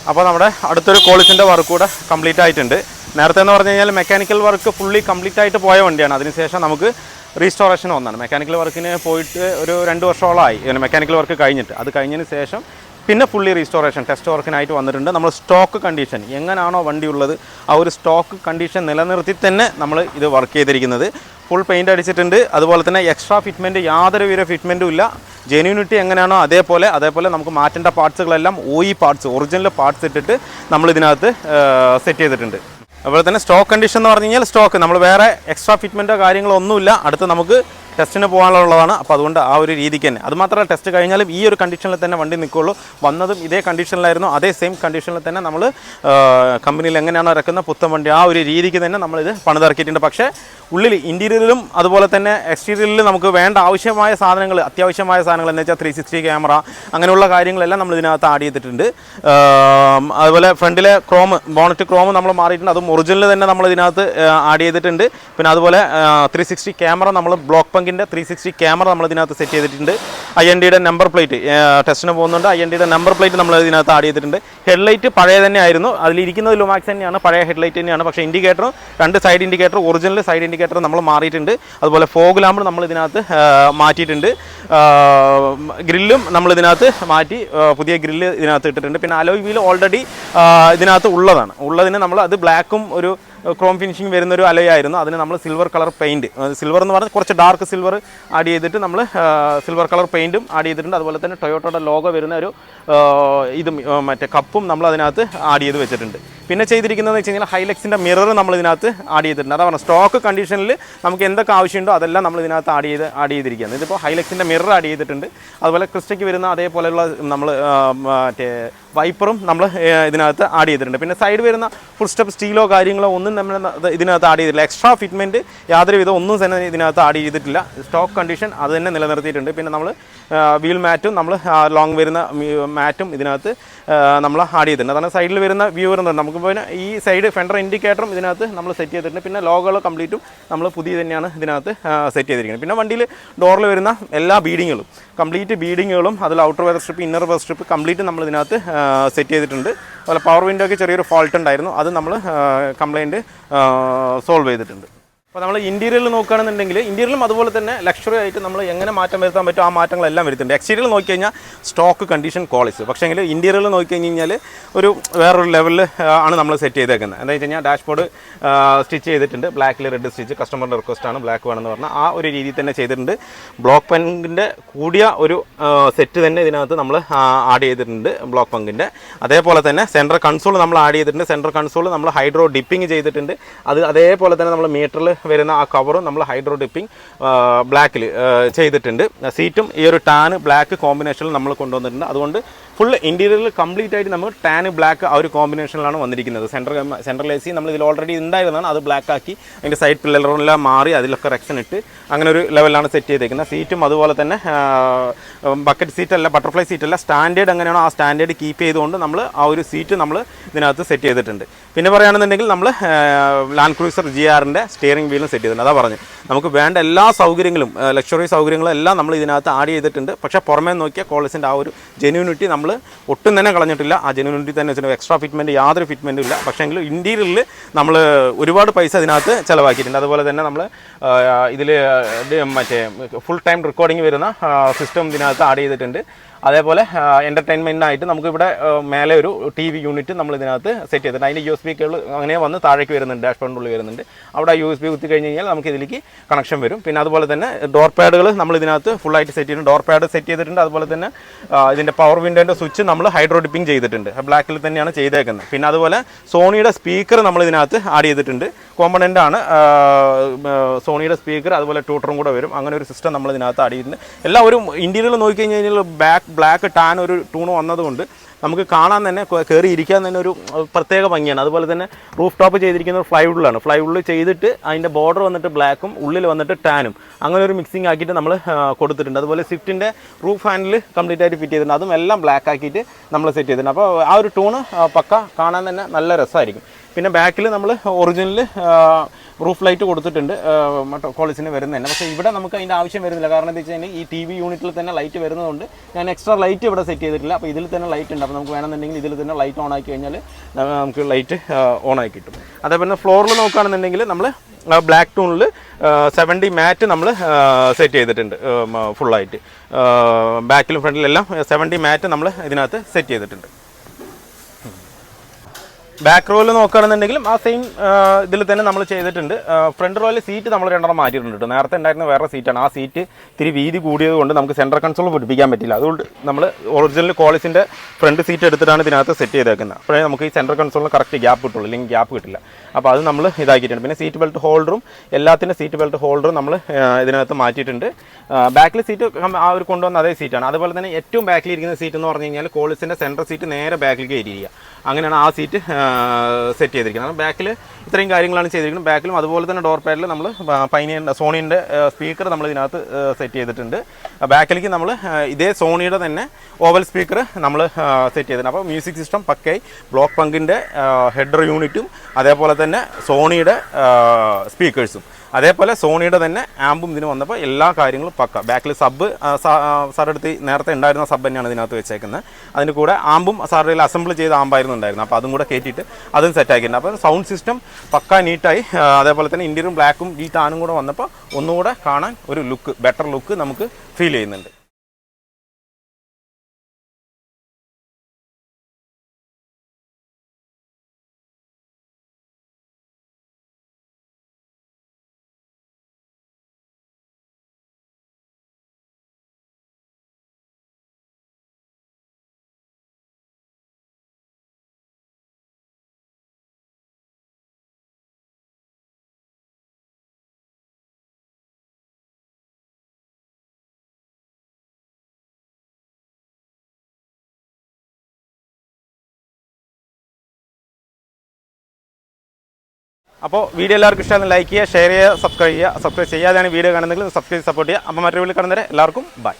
അപ്പോൾ നമ്മുടെ അടുത്തൊരു കോളിസിൻ്റെ വർക്ക് കൂടെ കംപ്ലീറ്റ് ആയിട്ടുണ്ട്. നേരത്തെ എന്ന് പറഞ്ഞു കഴിഞ്ഞാൽ മെക്കാനിക്കൽ വർക്ക് ഫുള്ളി കംപ്ലീറ്റ് ആയിട്ട് പോയ വണ്ടിയാണ്. അതിനുശേഷം നമുക്ക് റീസ്റ്റോറേഷൻ വന്നതാണ്. മെക്കാനിക്കൽ വർക്കിന് പോയിട്ട് ഒരു 2 വർഷത്തോളമായി മെക്കാനിക്കൽ വർക്ക് കഴിഞ്ഞിട്ട്. അത് കഴിഞ്ഞതിന് ശേഷം പിന്നെ ഫുള്ളി റീസ്റ്റോറേഷൻ ടെസ്റ്റ് വർക്കിനായിട്ട് വന്നിട്ടുണ്ട്. നമ്മൾ സ്റ്റോക്ക് കണ്ടീഷൻ എങ്ങനെയാണോ വണ്ടി ഉള്ളത് ആ ഒരു സ്റ്റോക്ക് കണ്ടീഷൻ നിലനിർത്തി തന്നെ നമ്മൾ ഇത് വർക്ക് ചെയ്തിരിക്കുന്നത്. ഫുൾ പെയിൻ്റ് അടിച്ചിട്ടുണ്ട്. അതുപോലെ തന്നെ എക്സ്ട്രാ ഫിറ്റ്മെൻറ്റ് യാതൊരുവിധ ഫിറ്റ്മെൻറ്റും ഇല്ല. ജെന്യൂനിറ്റി എങ്ങനെയാണോ അതേപോലെ നമുക്ക് മാറ്റേണ്ട പാർട്സുകളെല്ലാം പാർട്സ് ഒറിജിനൽ പാർട്സ് ഇട്ടിട്ട് നമ്മളിതിനകത്ത് സെറ്റ് ചെയ്തിട്ടുണ്ട്. അതുപോലെ തന്നെ സ്റ്റോക്ക് കണ്ടീഷൻ എന്ന് പറഞ്ഞു കഴിഞ്ഞാൽ സ്റ്റോക്ക് നമ്മൾ വേറെ എക്സ്ട്രാ ഫിറ്റ്മെൻറ്റോ കാര്യങ്ങളോ ഒന്നുമില്ല. അടുത്ത് നമുക്ക് ടെസ്റ്റിന് പോകാനുള്ളതാണ്. അപ്പോൾ അതുകൊണ്ട് ആ ഒരു രീതിക്ക് തന്നെ അതുമാത്രമല്ല ടെസ്റ്റ് കഴിഞ്ഞാലും ഈ ഒരു കണ്ടീഷനിൽ തന്നെ വണ്ടി നിൽക്കുകയുള്ളൂ. വന്നതും ഇതേ കണ്ടീഷനിലായിരുന്നു. അതേ സെയിം കണ്ടീഷനിൽ തന്നെ നമ്മൾ കമ്പനിയിൽ എങ്ങനെയാണോ ഇറക്കുന്ന പുത്തൻ വണ്ടി ആ ഒരു രീതിക്ക് തന്നെ നമ്മളിത് പണിതിറക്കിയിട്ടുണ്ട്. പക്ഷേ ഉള്ളിൽ ഇൻറ്റീരിയറിലും അതുപോലെ തന്നെ എക്സ്റ്റീരിയറിലും നമുക്ക് വേണ്ട ആവശ്യമായ സാധനങ്ങൾ അത്യാവശ്യമായ സാധനങ്ങൾ എന്ന് വെച്ചാൽ 360 ക്യാമറ അങ്ങനെയുള്ള കാര്യങ്ങളെല്ലാം നമ്മൾ ഇതിനകത്ത് ആഡ് ചെയ്തിട്ടുണ്ട്. അതുപോലെ ഫ്രണ്ടിലെ ബോണറ്റ് ക്രോം നമ്മൾ മാറിയിട്ടുണ്ട്. അതും ഒറിജിനൽ തന്നെ നമ്മൾ ഇതിനകത്ത് ആഡ് ചെയ്തിട്ടുണ്ട്. പിന്നെ അതുപോലെ 360 ക്യാമറ നമ്മൾ ബ്ലോക്ക് പങ്കിൻ്റെ 360 ക്യാമറ നമ്മൾ ഇതിനകത്ത് സെറ്റ് ചെയ്തിട്ടുണ്ട്. INDയുടെ നമ്പർ പ്ലേറ്റ് ടെസ്റ്റിന് പോകുന്നുണ്ട്. INDയുടെ നമ്പർ പ്ലേറ്റ് നമ്മൾ ഇതിനകത്ത് ആഡ് ചെയ്തിട്ടുണ്ട്. ഹെഡ്ലൈറ്റ് പഴയ തന്നെ ആയിരുന്നു. അതിലിരിക്കുന്നത് ലുമാക്സ് തന്നെയാണ്, പഴയ ഹെഡ്ലൈറ്റ് തന്നെയാണ്. പക്ഷേ ഇൻഡിക്കേറ്ററും 2 side indicator original side indicator നമ്മൾ മാറിയിട്ടുണ്ട്. അതുപോലെ ഫോഗ് ലാമ്പ് നമ്മൾ ഇതിനകത്ത് മാറ്റിയിട്ടുണ്ട്. ഗ്രില്ലും നമ്മൾ ഇതിനകത്ത് മാറ്റി പുതിയ ഗ്രില്ല് ഇതിനകത്ത് ഇട്ടിട്ടുണ്ട്. പിന്നെ അലോയ് വീൽ ഓൾറെഡി ഇതിനകത്ത് ഉള്ളതിന് നമ്മൾ അത് ബ്ലാക്കും ഒരു ക്രോം ഫിനിഷിംഗ് വരുന്നൊരു അലോയായിരുന്നു. അതിന് നമ്മൾ സിൽവർ കളർ പെയിൻറ്റ് സിൽവർ എന്ന് പറഞ്ഞാൽ കുറച്ച് ഡാർക്ക് സിൽവർ ആഡ് ചെയ്തിട്ട് നമ്മൾ സിൽവർ കളർ പെയിൻറ്റും ആഡ് ചെയ്തിട്ടുണ്ട്. അതുപോലെ തന്നെ ടൊയോട്ടോയുടെ ലോഗോ വരുന്ന ഒരു ഇതും മറ്റേ കപ്പും നമ്മൾ അതിനകത്ത് ആഡ് ചെയ്ത് വെച്ചിട്ടുണ്ട്. പിന്നെ ചെയ്തിരിക്കുന്നതെന്ന് വെച്ച് കഴിഞ്ഞാൽ ഹൈലക്സിൻ്റെ മിറർ നമ്മൾ ഇതിനകത്ത് ആഡ് ചെയ്തിട്ടുണ്ട്. അതാണ് സ്റ്റോക്ക് കണ്ടീഷനിൽ നമുക്ക് എന്തൊക്കെ ആവശ്യമുണ്ടോ അതെല്ലാം നമ്മൾ ഇതിനകത്ത് ആഡ് ചെയ്തിരിക്കുകയാണ്. ഇതിപ്പോൾ ഹൈലക്സിൻ്റെ മിറർ ആഡ് ചെയ്തിട്ടുണ്ട്. അതുപോലെ ക്രിസ്റ്റയ്ക്ക് വരുന്ന അതേപോലെയുള്ള നമ്മൾ മറ്റേ വൈപ്പറും നമ്മൾ ഇതിനകത്ത് ആഡ് ചെയ്തിട്ടുണ്ട്. പിന്നെ സൈഡ് വരുന്ന ഫുൾ സ്റ്റെപ്പ് സ്റ്റീലോ കാര്യങ്ങളോ ഒന്നും നമ്മൾ ഇതിനകത്ത് ആഡ് ചെയ്തിട്ടില്ല. എക്സ്ട്രാ ഫിറ്റ്മെൻറ്റ് യാതൊരുവിധം ഒന്നും തന്നെ ഇതിനകത്ത് ആഡ് ചെയ്തിട്ടില്ല. സ്റ്റോക്ക് കണ്ടീഷൻ അത് തന്നെ നിലനിർത്തിയിട്ടുണ്ട്. പിന്നെ നമ്മൾ വീൽ മാറ്റും നമ്മൾ ലോങ് വരുന്ന മാറ്റും ഇതിനകത്ത് നമ്മൾ ആഡ് ചെയ്തിട്ടുണ്ട്. അതാണ് സൈഡിൽ വരുന്ന വ്യൂ വരുന്നത്. നമുക്ക് പിന്നെ ഈ സൈഡ് ഫെൻഡർ ഇൻഡിക്കേറ്ററും ഇതിനകത്ത് നമ്മൾ സെറ്റ് ചെയ്തിട്ടുണ്ട്. പിന്നെ ലോഗോകൾ കംപ്ലീറ്റും നമ്മൾ പുതിയ തന്നെയാണ് ഇതിനകത്ത് സെറ്റ് ചെയ്തിരിക്കുന്നത്. പിന്നെ വണ്ടിയിൽ ഡോറിൽ വരുന്ന എല്ലാ ബീഡിങ്ങുകളും കംപ്ലീറ്റ് ബീഡിങ്ങുകളും അതിൽ outer wear strip inner wear strip complete നമ്മൾ ഇതിനകത്ത് സെറ്റ് ചെയ്തിട്ടുണ്ട്. അതുപോലെ പവർ വിൻഡോയ്ക്ക് ചെറിയൊരു ഫോൾട്ട് ഉണ്ടായിരുന്നു. അത് നമ്മൾ കംപ്ലയിൻറ്റ് സോൾവ് ചെയ്തിട്ടുണ്ട്. അപ്പോൾ നമ്മൾ ഇൻറ്റീരിയറിൽ നോക്കുകയാണെന്നുണ്ടെങ്കിൽ ഇൻറ്റീരിയലും അതുപോലെ തന്നെ ലക്ഷറി ആയിട്ട് നമ്മൾ എങ്ങനെ മാറ്റം വരുത്താൻ പറ്റും ആ മാറ്റങ്ങളെല്ലാം വരുത്തുന്നുണ്ട്. എക്സ്റ്റീരിയൽ നോക്കിക്കഴിഞ്ഞാൽ സ്റ്റോക്ക് കണ്ടീഷൻ ക്വാളിറ്റി. പക്ഷേങ്കിൽ ഇൻറ്റീരിയറിൽ നോക്കിക്കഴിഞ്ഞാൽ ഒരു വേറൊരു ലെവലിൽ ആണ് നമ്മൾ സെറ്റ് ചെയ്തേക്കുന്നത്. എന്താ വെച്ച് കഴിഞ്ഞാൽ ഡാഷ്ബോർഡ് സ്റ്റിച്ച് ചെയ്തിട്ടുണ്ട്. ബ്ലാക്കിൽ റെഡ് സ്റ്റിച്ച് കസ്റ്റമറുടെ റിക്വസ്റ്റാണ് ബ്ലാക്ക് വേണമെന്ന് പറഞ്ഞാൽ ആ ഒരു രീതിയിൽ തന്നെ ചെയ്തിട്ടുണ്ട്. ബ്ലോക്ക് പങ്കിൻ്റെ കൂടിയ ഒരു സെറ്റ് തന്നെ ഇതിനകത്ത് നമ്മൾ ആഡ് ചെയ്തിട്ടുണ്ട് ബ്ലോക്ക് പങ്കിൻ്റെ. അതേപോലെ തന്നെ സെൻട്രൽ കൺസോൾ നമ്മൾ ആഡ് ചെയ്തിട്ടുണ്ട്. സെൻട്രൽ കൺസോൾ നമ്മൾ ഹൈഡ്രോ ഡിപ്പിങ് ചെയ്തിട്ടുണ്ട്. അത് അതേപോലെ തന്നെ നമ്മൾ മീറ്ററിൽ വരുന്ന ആ കവറും നമ്മൾ ഹൈഡ്രോ ഡിപ്പിംഗ് ബ്ലാക്കിൽ ചെയ്തിട്ടുണ്ട്. സീറ്റും ഈ ഒരു ടാന് ബ്ലാക്ക് കോമ്പിനേഷനിൽ നമ്മൾ കൊണ്ടുവന്നിട്ടുണ്ട്. അതുകൊണ്ട് ഫുൾ ഇൻറ്റീരിയറിൽ കംപ്ലീറ്റ് ആയിട്ട് നമ്മൾ ടാന് ബ്ലാക്ക് ആ ഒരു കോമ്പിനേഷനിലാണ് വന്നിരിക്കുന്നത്. സെൻട്രൽ AC നമ്മൾ ഇതിൽ ഓൾറെഡി ഉണ്ടായിരുന്നതാണ്. അത് ബ്ലാക്ക് ആക്കി അതിൻ്റെ സൈഡ് പില്ലറെല്ലാം മാറി അതിലൊക്കെ റെക്ഷൻ ഇട്ട് അങ്ങനെ ഒരു ലെവലിലാണ് സെറ്റ് ചെയ്തേക്കുന്നത്. സീറ്റും അതുപോലെ തന്നെ ബക്കറ്റ് സീറ്റല്ല, ബട്ടർഫ്ലൈ സീറ്റല്ല, സ്റ്റാൻഡേർഡ് എങ്ങനെയാണോ ആ സ്റ്റാൻഡേർഡ് കീപ്പ് ചെയ്തുകൊണ്ട് നമ്മൾ ആ ഒരു സീറ്റ് നമ്മൾ ഇതിനകത്ത് സെറ്റ് ചെയ്തിട്ടുണ്ട്. പിന്നെ പറയുകയാണെന്നുണ്ടെങ്കിൽ നമ്മൾ ലാൻഡ് ക്രൂസർ GRൻ്റെ സ്റ്റിയറിംഗ് വീലും സെറ്റ് ചെയ്തിട്ടുണ്ട്. അതാ പറഞ്ഞു നമുക്ക് വേണ്ട എല്ലാ സൗകര്യങ്ങളും ലക്ഷറി സൗകര്യങ്ങളും എല്ലാം നമ്മൾ ഇതിനകത്ത് ആഡ് ചെയ്തിട്ടുണ്ട്. പക്ഷേ പുറമേ നോക്കിയാൽ കോളേജിൻ്റെ ആ ഒരു ജെന്യൂനിറ്റി നമ്മൾ ഒട്ടും തന്നെ കളഞ്ഞിട്ടില്ല. ആ ജെന്യൂനിറ്റി തന്നെ വെച്ചിട്ട് എക്സ്ട്രാ ഫിറ്റ്മെൻറ്റ് യാതൊരു ഫിറ്റ്മെൻറ്റും ഇല്ല. പക്ഷേങ്കിൽ ഇൻറ്റീരിയറിൽ നമ്മൾ ഒരുപാട് പൈസ ഇതിനകത്ത് ചിലവാക്കിയിട്ടുണ്ട്. അതുപോലെ തന്നെ നമ്മൾ ഇതിൽ മറ്റേ ഫുൾ ടൈം റെക്കോർഡിംഗ് വരുന്ന സിസ്റ്റം ഇതിനകത്ത് ആഡ് ചെയ്തിട്ടുണ്ട്. അതേപോലെ എൻ്റർടൈൻമെൻറ്റിനായിട്ട് നമുക്കിവിടെ മേലെ ഒരു TV യൂണിറ്റ് നമ്മൾ ഇതിനകത്ത് സെറ്റ് ചെയ്തിട്ടുണ്ട്. അതിൻ്റെ USB കേബിൾ അങ്ങനെ വന്ന് താഴേക്ക് വരുന്നുണ്ട്, ഡാഷ്ബോർഡിനുള്ളിൽ വരുന്നുണ്ട്. അവിടെ USB കുത്തി കഴിഞ്ഞ് കഴിഞ്ഞാൽ നമുക്ക് ഇതിലേക്ക് കണക്ഷൻ വരും. പിന്നെ അതുപോലെ തന്നെ ഡോർ പാഡുകൾ നമ്മൾ ഇതിനകത്ത് ഫുള്ളായിട്ട് സെറ്റ് ചെയ്തിട്ടുണ്ട്. ഡോർ പാഡ് സെറ്റ് ചെയ്തിട്ടുണ്ട്. അതുപോലെ തന്നെ ഇതിൻ്റെ പവർ വിൻഡോൻ്റെ സ്വിച്ച് നമ്മൾ ഹൈഡ്രോ ഡിപ്പിംഗ് ചെയ്തിട്ടുണ്ട്. ബ്ലാക്കിൽ തന്നെയാണ് ചെയ്തേക്കുന്നത്. പിന്നെ അതുപോലെ സോണിയുടെ സ്പീക്കർ നമ്മൾ ഇതിനകത്ത് ആഡ് ചെയ്തിട്ടുണ്ട്. കോമ്പണൻ്റ് ആണ് സോണിയുടെ സ്പീക്കർ. അതുപോലെ ട്യൂട്ടറും കൂടെ വരും. അങ്ങനെ ഒരു സിസ്റ്റം നമ്മൾ ഇതിനകത്ത് ആഡ് ചെയ്തിട്ടുണ്ട്. എല്ലാം ഒരു ഇൻറ്റീരിയറിൽ നോക്കിക്കഴിഞ്ഞ് കഴിഞ്ഞാൽ ബ്ലാക്ക് ടാൻ ഒരു ടൂണ് വന്നതുകൊണ്ട് നമുക്ക് കാണാൻ തന്നെ കയറി ഇരിക്കാൻ തന്നെ ഒരു പ്രത്യേക ഭംഗിയാണ്. അതുപോലെ തന്നെ റൂഫ് ടോപ്പ് ചെയ്തിരിക്കുന്നത് ഫ്ലൈവുഡിലാണ്. ഫ്ലൈവുഡിൽ ചെയ്തിട്ട് അതിൻ്റെ ബോർഡർ വന്നിട്ട് ബ്ലാക്കും ഉള്ളിൽ വന്നിട്ട് ടാനും അങ്ങനെ ഒരു മിക്സിംഗ് ആക്കിയിട്ട് നമ്മൾ കൊടുത്തിട്ടുണ്ട്. അതുപോലെ സ്വിഫ്റ്റിൻ്റെ റൂഫ് ഹാൻഡിൽ കംപ്ലീറ്റ് ആയിട്ട് ഫിറ്റ് ചെയ്തിട്ടുണ്ട്. അതും എല്ലാം ബ്ലാക്ക് ആക്കിയിട്ട് നമ്മൾ സെറ്റ് ചെയ്തിട്ടുണ്ട്. അപ്പോൾ ആ ഒരു ടൂണ് പക്ക കാണാൻ തന്നെ നല്ല രസമായിരിക്കും. പിന്നെ ബാക്കിൽ നമ്മൾ ഒറിജിനൽ റൂഫ് ലൈറ്റ് കൊടുത്തിട്ടുണ്ട് കോളേജിന് വരുന്നതന്നെ. പക്ഷേ ഇവിടെ നമുക്ക് അതിൻ്റെ ആവശ്യം വരുന്നില്ല. കാരണം എന്താ വെച്ച് കഴിഞ്ഞാൽ ഈ TV യൂണിറ്റിൽ തന്നെ ലൈറ്റ് വരുന്നതുകൊണ്ട് ഞാൻ എക്സ്ട്രാ ലൈറ്റ് ഇവിടെ സെറ്റ് ചെയ്തിട്ടില്ല. അപ്പോൾ ഇതിൽ തന്നെ ലൈറ്റ് ഉണ്ട്. ഉണ്ട്. അപ്പോൾ നമുക്ക് വേണമെന്നുണ്ടെങ്കിൽ ഇതിൽ തന്നെ ലൈറ്റ് ഓൺ ആക്കി കഴിഞ്ഞാൽ നമുക്ക് ലൈറ്റ് ഓൺ ആക്കി കിട്ടും. അതേപോലെ ഫ്ലോറിൽ നോക്കുകയാണെന്നുണ്ടെങ്കിൽ നമ്മൾ ബ്ലാക്ക് ടൂണിൽ 70 മാറ്റ് നമ്മൾ സെറ്റ് ചെയ്തിട്ടുണ്ട്. ഫുള്ളായിട്ട് ബാക്കിലും ഫ്രണ്ടിലെല്ലാം 70 മാറ്റ് നമ്മൾ ഇതിനകത്ത് സെറ്റ് ചെയ്തിട്ടുണ്ട്. ബാക്ക് റോയിൽ നോക്കുകയാണെന്നുണ്ടെങ്കിലും ആ സെയിം ഇതിൽ തന്നെ നമ്മൾ ചെയ്തിട്ടുണ്ട്. ഫ്രണ്ട് റോയിൽ സീറ്റ് നമ്മൾ 2 മാറ്റിയിട്ടുണ്ട്. നേരത്തെ ഉണ്ടായിരുന്ന വേറെ സീറ്റാണ്. ആ സീറ്റ് ഇത്തിരി വീതി കൂടിയത് കൊണ്ട് നമുക്ക് സെൻട്രൽ കൺസോൾ പിടിപ്പിക്കാൻ പറ്റില്ല. അതുകൊണ്ട് നമ്മൾ ഒറിജിനൽ കോളിസിൻ്റെ ഫ്രണ്ട് സീറ്റ് എടുത്തിട്ടാണ് ഇതിനകത്ത് സെറ്റ് ചെയ്തേക്കുന്നത്. അപ്പോഴേ നമുക്ക് ഈ സെൻട്രൽ കൺസോളിന് കറക്റ്റ് ഗ്യാപ്പ് കിട്ടുള്ളൂ, അല്ലെങ്കിൽ ഗ്യാപ്പ് കിട്ടില്ല. അപ്പോൾ അത് നമ്മൾ ഇതാക്കിയിട്ടുണ്ട്. പിന്നെ സീറ്റ് ബെൽറ്റ് ഹോൾഡറും എല്ലാത്തിൻ്റെ സീറ്റ് ബെൽറ്റ് ഹോൾഡറും നമ്മൾ ഇതിനകത്ത് മാറ്റിയിട്ടുണ്ട്. ബാക്കിൽ സീറ്റ് ആ ഒരു കൊണ്ടുവന്ന അതേ സീറ്റാണ്. അതുപോലെ തന്നെ ഏറ്റവും ബാക്കിൽ ഇരിക്കുന്ന സീറ്റ് എന്ന് പറഞ്ഞു കഴിഞ്ഞാൽ കോളിസിൻ്റെ സെൻട്രൽ സീറ്റ് നേരെ ബാക്കിലേക്ക് ഇരിക്കുക. അങ്ങനെയാണ് ആ സീറ്റ് സെറ്റ് ചെയ്തിരിക്കുന്നത്. ബാക്കിൽ ഇത്രയും കാര്യങ്ങളാണ് ചെയ്തിരിക്കുന്നത്. ബാക്കിലും അതുപോലെ തന്നെ ഡോർ പാഡിൽ നമ്മൾ സോണീൻ്റെ സ്പീക്കർ നമ്മൾ ഇതിനകത്ത് സെറ്റ് ചെയ്തിട്ടുണ്ട്. ബാക്കിലേക്ക് നമ്മൾ ഇതേ സോണിയുടെ തന്നെ ഓവൽ സ്പീക്കർ നമ്മൾ സെറ്റ് ചെയ്തിട്ടുണ്ട്. അപ്പോൾ മ്യൂസിക് സിസ്റ്റം പക്കയായി ബ്ലോക്ക് പങ്കിൻ്റെ ഹെഡർ യൂണിറ്റും അതേപോലെ തന്നെ സോണിയുടെ സ്പീക്കേഴ്സും അതേപോലെ സോണിയുടെ തന്നെ ആമ്പും ഇതിന് വന്നപ്പോൾ എല്ലാ കാര്യങ്ങളും പക്ക. ബാക്കിൽ സബ് സാറെടുത്ത് നേരത്തെ ഉണ്ടായിരുന്ന സബ് തന്നെയാണ് ഇതിനകത്ത് വെച്ചേക്കുന്നത്. അതിന് കൂടെ ആമ്പും സാറിൽ അസംബിൾ ചെയ്ത ആമ്പായിരുന്നു ഉണ്ടായിരുന്നത്. അപ്പോൾ അതും കൂടെ കയറ്റിയിട്ട് അതും സെറ്റാക്കിയിട്ടുണ്ട്. അപ്പോൾ സൗണ്ട് സിസ്റ്റം പക്ക നീറ്റായി. അതേപോലെ തന്നെ ഇന്ത്യയും ബ്ലാക്കും ഈ താനും കൂടെ വന്നപ്പോൾ ഒന്നുകൂടെ കാണാൻ ഒരു ബെറ്റർ ലുക്ക് നമുക്ക് ഫീൽ ചെയ്യുന്നുണ്ട്. അപ്പോൾ വീഡിയോ എല്ലാവർക്കും ഇഷ്ടമാണ്. ലൈക്ക് ചെയ്യുക, ഷെയർ ചെയ്യുക, സബ്സ്ക്രൈബ് ചെയ്യാതെയാണ് വീഡിയോ കാണുന്നതെങ്കിൽ സബ്സ്ക്രൈബ് സപ്പോർട്ട് ചെയ്യുക. അപ്പോൾ മറ്റൊരു വീഡിയോ കാണുന്നവരെ എല്ലാവർക്കും ബൈ.